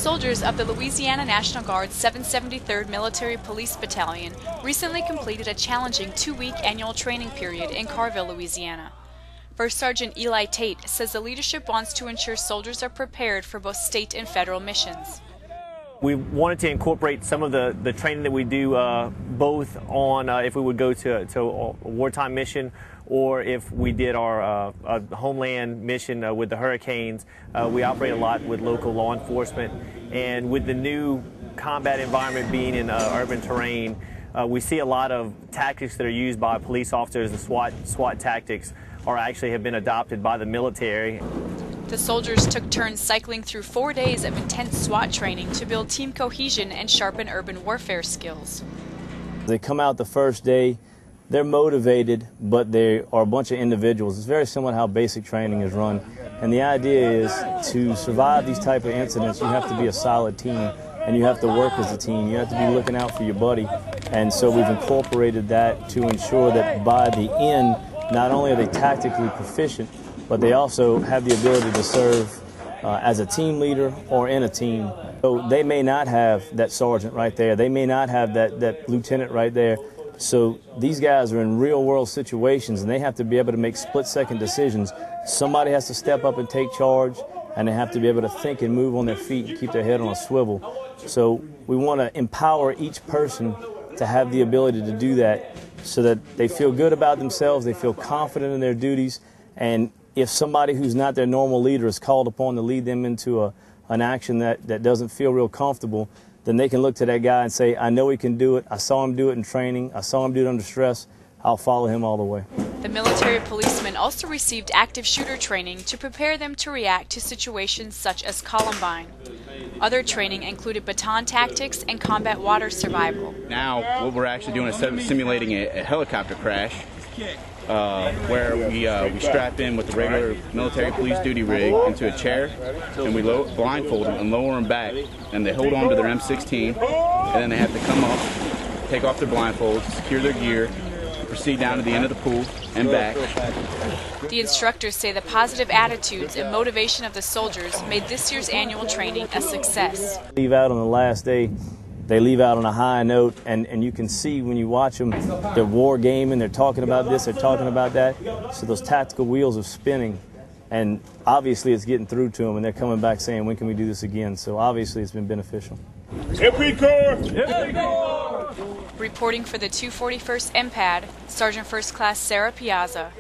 Soldiers of the Louisiana National Guards 773rd Military Police Battalion recently completed a challenging 2-week annual training period in Carville, Louisiana. First Sergeant Eli Tate says the leadership wants to ensure soldiers are prepared for both state and federal missions. We wanted to incorporate some of the training that we do both on if we would go to a wartime mission, or if we did our homeland mission with the hurricanes. We operate a lot with local law enforcement, and with the new combat environment being in urban terrain, we see a lot of tactics that are used by police officers. The SWAT tactics have been adopted by the military. The soldiers took turns cycling through 4 days of intense SWAT training to build team cohesion and sharpen urban warfare skills. They come out the first day, they're motivated, but they are a bunch of individuals. It's very similar to how basic training is run. And the idea is to survive these type of incidents, you have to be a solid team, and you have to work as a team. You have to be looking out for your buddy. And so we've incorporated that to ensure that by the end, not only are they tactically proficient, but they also have the ability to serve as a team leader or in a team. So they may not have that sergeant right there. They may not have that lieutenant right there. So these guys are in real-world situations, and they have to be able to make split-second decisions. Somebody has to step up and take charge, and they have to be able to think and move on their feet and keep their head on a swivel. So we want to empower each person to have the ability to do that so that they feel good about themselves, they feel confident in their duties, and if somebody who's not their normal leader is called upon to lead them into an action that doesn't feel real comfortable, then they can look to that guy and say, I know he can do it. I saw him do it in training. I saw him do it under stress. I'll follow him all the way. The military policemen also received active shooter training to prepare them to react to situations such as Columbine. Other training included baton tactics and combat water survival. Now what we're actually doing is simulating a helicopter crash where we strap in with the regular military police duty rig into a chair, and we blindfold them and lower them back, and they hold on to their M16, and then they have to come up, take off their blindfolds, secure their gear, and proceed down to the end of the pool and back. The instructors say the positive attitudes and motivation of the soldiers made this year's annual training a success. Leave out on the last day. They leave out on a high note, and you can see when you watch them, they're war gaming, they're talking about this, they're talking about that. So those tactical wheels are spinning, and obviously it's getting through to them, and they're coming back saying, when can we do this again? So obviously it's been beneficial. Reporting for the 241st MPAD, Sergeant First Class Sarah Piazza.